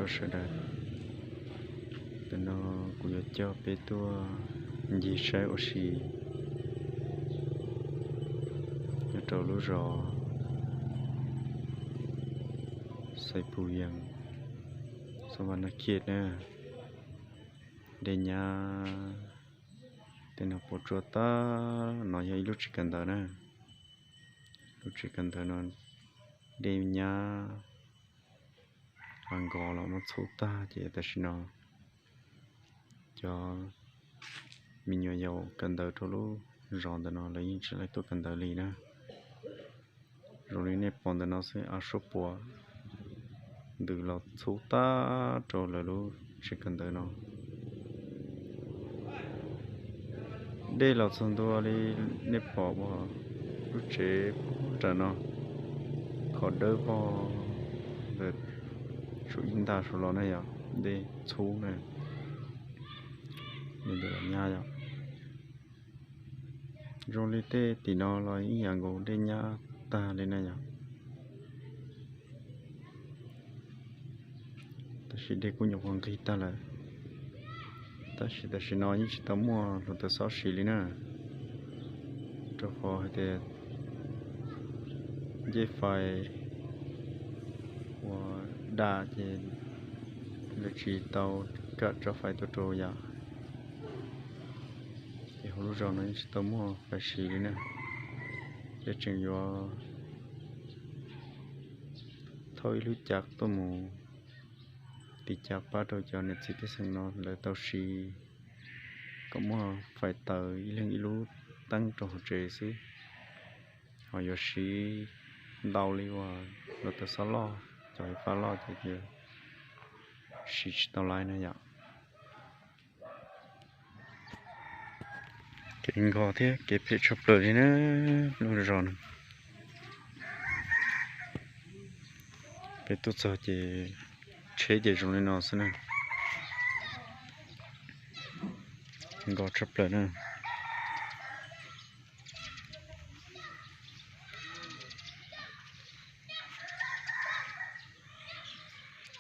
sẽ đây từ nó cũng cho bé tua gì sai oxy nó trâu lúa rò sai bùi yang sau đó nó kiệt nè để nhà để nó bột cho ta nó hay lúc chỉ cần đó nè lúc chỉ cần đó nó để nhà ăn gò là nó xấu ta chỉ là nó cho mình nhiều dầu cần đợi cho lúc ròn để nó lấy chỉ lấy tôi cần đợi lì nè rồi lấy nếp bòn để nó sẽ ăn súp bò từ là xấu ta cho là lúc chỉ cần đợi nó đây là xong tôi đi nếp bò bò lúc chế trả nó khó đỡ bò để số in ta số lo này à đây xấu này mình được làm nha rồi lấy tê thì nó nói ý hàng gỗ đây nha ta lên này à ta sẽ để cũng nhọc hoàng kỳ ta là ta sẽ nói như chỉ tấm mua rồi ta xóa xí lên nè cho khó hay thế dây phải và đa thì là chỉ tàu cắt cho phải tôi trôi ya thì hồi lúc rồi nó chỉ tấm mua phải xí lên nè để chừng cho thôi lúc chắc tôi mù thì chắc ba đôi cho nên chỉ cái sang nó là tàu xì có mua phải tới lên lú tăng trò chế xí họ giờ xí đau đi qua rồi tao xóa lo trời phá lo thì giờ xí tao lại này vậy cái gò thế cái phía chụp lời đi nữa luôn rồi cái tốt sao chỉ chế để trong này nó xem nè gò chụp lời nè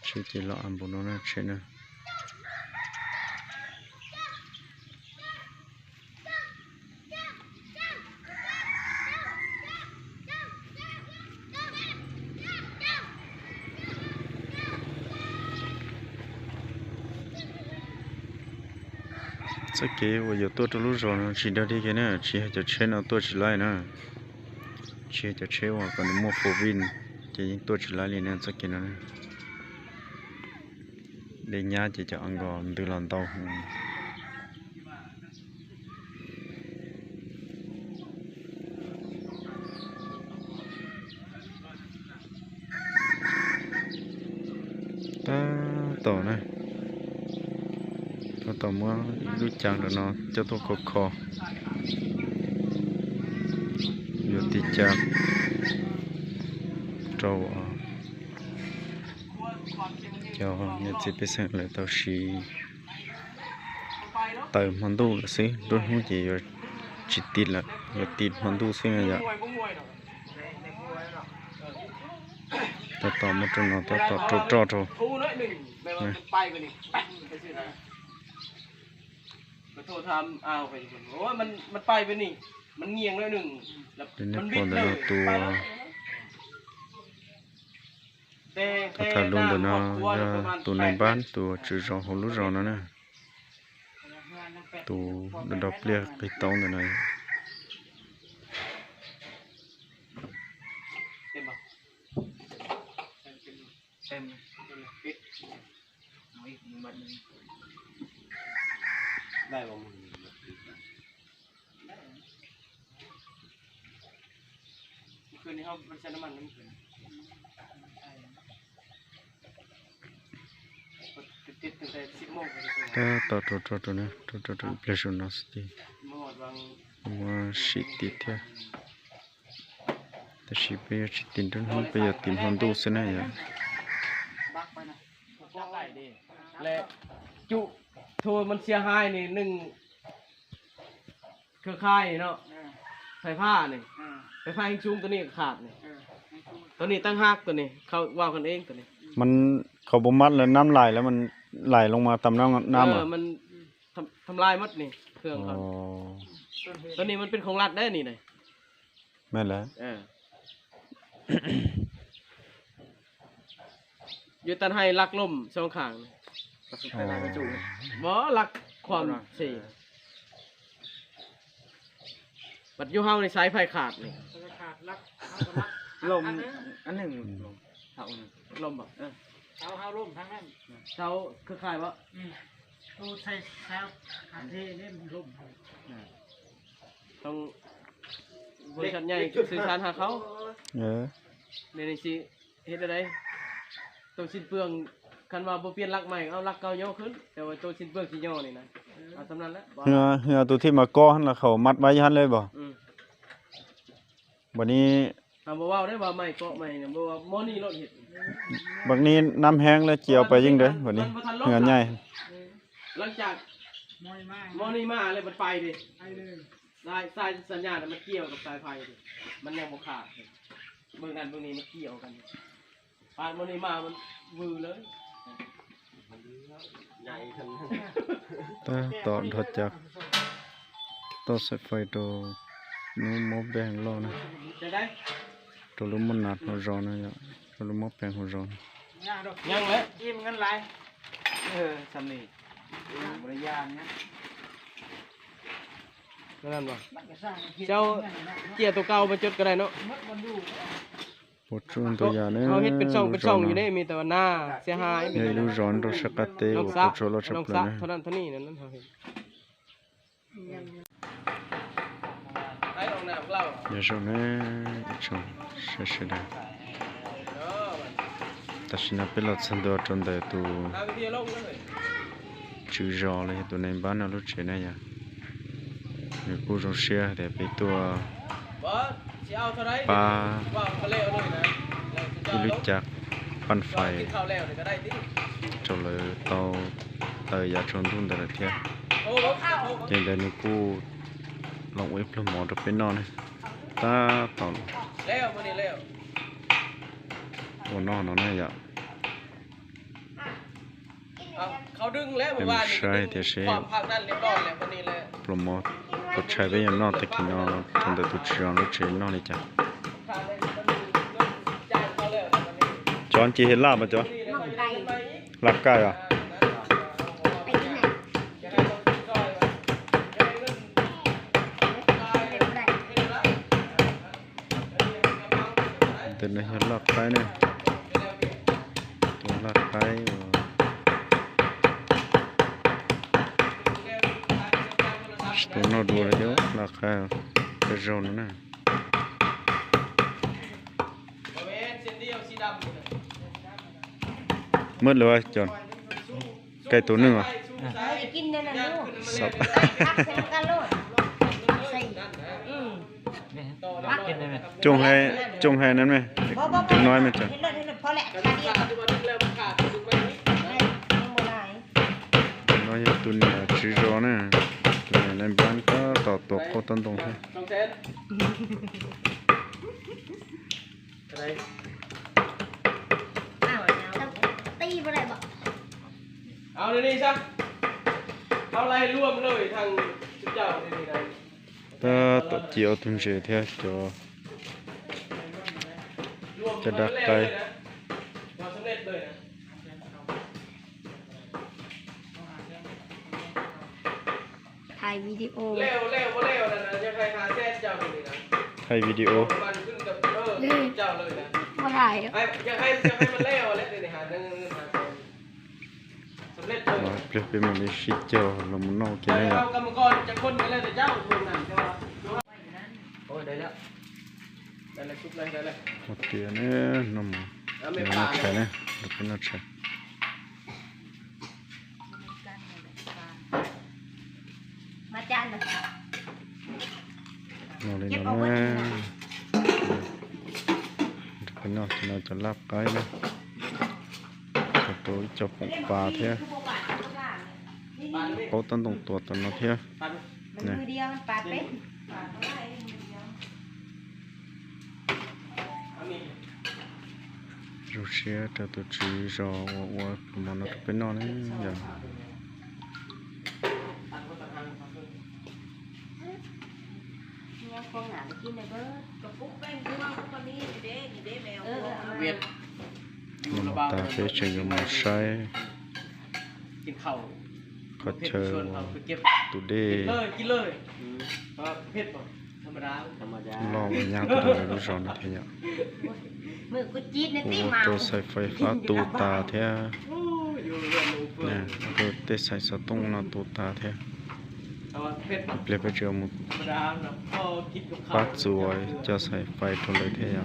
chế chỉ lo ăn bún nó chế nè cái kia bây giờ tôi lúc rồi nó chỉ đưa đi cái này chỉ cho chế nó tôi chỉ lại nè chỉ cho chế hoặc còn mua phổ vin chỉ những tôi chỉ lại liền nên cái kia nó để nhà chỉ cho ăn gòn từ lần tàu ta tàu này tao mua lúc chẳng được nó cho tôi có kho giờ thì chả trâu cho nhà chị biết xem lại tao xí từ món đồ là xí đôi không chỉ tít là tít món đồ xí này vậy tao tao một trong nó tao trâuโทษทำเอาไปโอ้ยมันไปไปนี่มันเงียงแล้วหนึ่งมันบิดเลยถ้าลุงตัวน้ตัวในบ้านตัวจืดรองของลูกรองนั่นนะตัวดอกเลี้ยไปตองตัวไหนได้บ่มึงคืนนี้เขาใช้น้ำมันน้ำคืนติดตั้งแต่10 โมงตัวเนี่ยตัวเพลชนัสตีมาชิติเถอะแต่ชิไปชิตินจนห้องไปอยากตินห้องดูเสียนะอย่าและจุโทรมันเสียหายนี่หนึ่งเครือข่ายเนาะไฟผ้านี่ไฟฟ้าหิ้งซุ้มตัวนี้ขาดนี่ตัวนี้ตั้งหักตัวนี้เขาว่ากันเองตัวนี้ มันเขาบ่มัดแล้วน้ำไหลแล้วมันไหลลงมาตามน้ำอ่ะ มันทำลายหมดนี่เครื่อง อ๋ เขา อ ตัวนี้มันเป็นของรัฐได้นี่นะ แม่นแล้ว อยู่ตันให้ลักล่มสองข้างนี่ อ๋อ บ่ลักความสี่บัดอยู่เฮานี่สายไฟขาดนี่ ลมอันหนึ่งลมเท่าหนึ่ง ลมบ่ เฮาลมทั้งนั้น เสาคือคล้ายว่า ตูใส่แซวอันที่นี่มันลม ต้องบริษัทใหญ่สื่อสารหาเขา เออ ในนี้สิเฮ็ดอะไรตัวสิ้นเปลืองคันว่าบ่เปลี่ยนลักใหม่เอาลักเก่าย่อขึ้นแต่ว่าตัวสิ้นเปลืองสิย่อนี่นะเอาสำนั้นแหละบ่ เหือตัวที่มาก่อหั่นล่ะเขามัดไว้หั่นเลยบ่ อืม บัดนี้ ถามบ่เว้าได้ว่าใหม่เกาะใหม่เนี่ยบ่ว่าหมอนี่รถเฮ็ด บัดนี้น้ำแห้งแล้วเจียวไปยิ่งเด้อบัดนี้เหือใหญ่ หลังจาก มอยมาก หมอนี่มาเลยมันไปดิ ไปเลย สายสัญญาณมันเกี่ยวกับสายไฟดิมันยังบ่ขาดเบิ่งนั้นเบิ่งนี้มันเกี่ยวกันปานหมอนี่มามันวือเลยใหญ่ทั้ง ต่อถอดจากต่อสายไฟตัวนู้นหมอแบ่งล้อนะ จะได้ ตัวลุมมันหนักหัวร้อนนะยะตัวลุมหมอแบ่งหัวร้อน ย่างดอก ยังแล้ว ยิ้มเงินไรสำนีบริยานเนี้ย นั่นบ่ มันก็สร้าง เจ้าเกียร์ตัวเก่ามาจดก็ได้เนาะ มัดมันดู ปวดช่วงตัวยาเนี่ย เขาเฮ็ดเป็นช่องอยู่นี่มีแต่ว่าหน้าเสียหาย เฮ้ยรู้ร้อนตัวสักเตะ น้ โอ้ อง ป ซะ วดช่วงรถชับ น้อง เลย ซะ นะ เท่านั้นเท่านี้นั่นเขาเห็นไอ้ออกหน้าพวกเรา อย่าชนนะชนใช่ได้แต่ฉันนับเป็นหลักสันดานจนแต่ตัว เอาไปเที่ยวลงกันเลย ชื่อจอเลยตัวในบ้านเรารู้เช่นไงยะมีผู้ชมเชียร์แต่เป็นตัว บ่สิเอาเท่าไร ปลา ว่ามันแล้วด้วยนะ ที่รู้จักปั้นไฟ กินข้าวแล้วนี่ก็ได้ติ จนเลยเตาเตยยาชนทุ่นแต่ละเที่ย โอ้บ่ข้าว ยังได้นึกกูลองเว็บลงหมอจะเป็นนอนเลยตาตอน แล้วมื้อนี้แล้ว วันนอนนอนเนี่ย เอาเขาดึงแล้วเมื่อวานนี่ความพักนั้นเรียบร้อยแล้วมื้อนี้แหละ โปรโมทก็ใช้ไปยังนอกแต่กินนอนตอนแต่ตุจอนรู้เชนนอนเลยจ้ะ ข้าวเลยมันจ่ายเขาแล้วมื้อนี้ จอนจีเห็นลาบมาจ้ะ นี่แล้วก็ยังไปอีก ลาบไก่อ่ะ ไปที่ไหน จะให้เราซอยว่าจะให้เงินตาย ไป ไม่ ที่ไหน ได้ เดินในเห็นลาบไก่เนี่ยตัวลาบไก่ตัวนอดูเลยเดี๋ยวลาบไก่เป็นจอนนะ บ่แม่นเส้นเดียวสีดำนี่นะ มืดเลยวะจอนไก่ตัวหนึงอ่ะ เฮ้ยกินได้นะลูก สับ พักเสร็จกันโลดใส่ กินได้ไหม จงให้นั้นไหม บ่บ่ จงน้อยไหมจ้ะ เห็นเลยเห็นเลยพอแหละ กระ แค่ ดิ่ง เดียว ขาดที่ว่าดึงแล้วมันขาดดึงไม่ได้ ไม่ยังบ่ได้ น้อยตุนชื่อจอนะในบ้านก็ต่อตัวโคตรตรงๆ สองแสนอะไร อ้าวตีบ่ได้บ่ เอาเดี๋ยวนี้ซะเอาอะไรรวมเลยทางชุดเจ้าเดี๋ยวนี้นะ ta tập chiều tuần sẽ theo cho รวม จะดักไกล เราสำเร็จเลยนะ ถ่ายวิดีโอ เร็วบ่เร็วนะนะจะใครหาแซนเจ้าเดี๋ยวนี้นะ ให้วิดีโอ มันขึ้นกับเจ้าเลยนะ บ่ถ่าย อยากให้มันเร็วแล้วเดี๋ยวนี้หาเงินหาทองสำเร็จเลย mà bây giờ mình đi ship cho nó muốn nó kia này เอา à กรรมกรจะคนกันแล้วแต่เจ้าทวงนั่นใช่ป่ะโอ้ยได้แล้วได้แล้วชุบเลยได้แล้ว một tiền nữa nó mà แล้วไม่ nó ปลา chạy này được cái nó chạy มาจานเลย nó lên Nhấp nó vào nè quên được cái nó cho lắp cái này cho tối cho bụng bà thế ปลาไม่ có tân đồng tuột tận nó thế ปลา มันมือเดียวมันปาดเป็นปาดบ่ได้มือเดียว อันนี้ ร รู้เชื่อแต่ตัวจีรอว่ามันก็เป็นนอนนี่อย่าง เนี่ยคงหนาไปกินเลยเบิร์ด กระปุกแป้งที่ว่าคนนี้นี่เด้แมว เวียดอยู่ มัน ระบาด ตาเฟชเชยมาใช้ กินข้าว ก็เชอ ชวนเขาไปเก็บ ตัวเด้ กินเลยเพราะเผ็ดป่ะธรรมดา ธรรมดา ลองยางตัวเดียวรู้สอนเทีย มือกูจี๊ดใน โอ้ ตีเมา ตัวใส่ไฟฟ้าตัวตาเทีย อยู่เรือนลูกเฟื่อ เนี่ย ง ตัวเตะใส่สตุ้งนะตัวตาเทีย แต่ว่าเผ็ดป่ะ เปลี่ยนไปเจอมุด ธรรมดาเนาะพอกินกับข้าว ปัดสวยจะใส่ไฟตัวเลยเทีย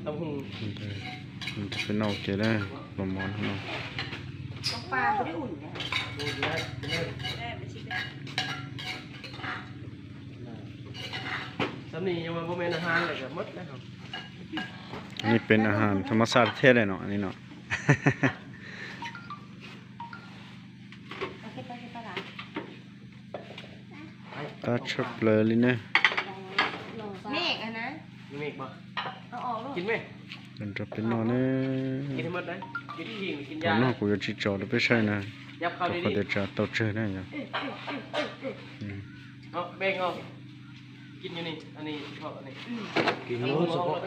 เต้าหู้ มันจะเป็นนอกเกล้ลมมันเนาะ ต้องปลาไม่ได้อุ่นนะ ดูแล แม่ไปชิมได้ สำนียังมาโมเมนอาหารเลยก็หมดแล้วครับ อันนี้เป็นอาหารธรรมชาติเทศเลยเนาะอันนี้เนาะ โอเคไปไปหลัง ตาชอบเลยลิเนี่ย เมฆอะนะ มีเมฆป่ะ เอาออกลูก กินไหม มันจะเป็นนอนเนี่ย กินให้หมดเลยกินขี้หรือกิน ตอน ยา นอกกูจะจีจอดไปใช่นะ ยับเข้า ก็ ดี เขาเดี๋ยวจะตกเจอได้ยัง ๆเนาะเบ่งเอากินอยู่นี่อันนี้ชอบอันนี้ กินรู้เฉพาะ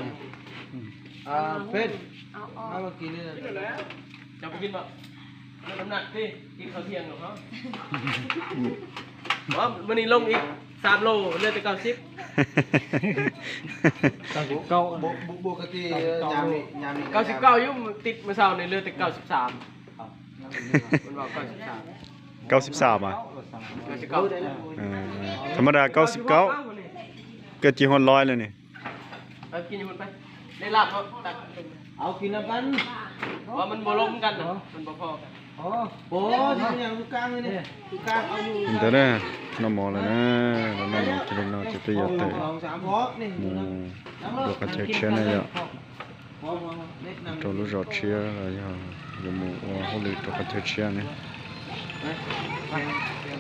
เป็น เอาออก เอามากินนี่นะ จะไปกินป่ะน้ำหนักดิกินข้าวเที่ยงหรอครับว่าวันนี้ลงอีก3 โลเลือดไป90 เก้าปกติยามนี้99ยุ่ติดเมื่อเช้าในเลือดแต่93มันบอก93 93อ่ะ 99 ธรรมดา99เกิดจีฮอนร้อยเลยนี่ เอากินอยู่บนไปได้ลาบเขาตัก เอากินน้ำกัน ว่ามันบ่ล้มกันนะมันบ่พอกัน อ๋อโอ้ยอย่างลูกกลางเลยนี่ลูกกลางเอาอยู่ มันจะได้น้ำมอเลยนะแล้วน้ำมอจะได้นอนจะไปหยดเตะ 2-3เพาะนี่ มูดูกันเช็คเชื่อนะจ๊ะ พอเล็กน้ำ ตัวรู้จอดเชื่ออะไรอย่างเงี้ยมูว่าเขาเลยตัวกันเช็คเชื่อเนี่ย เพียง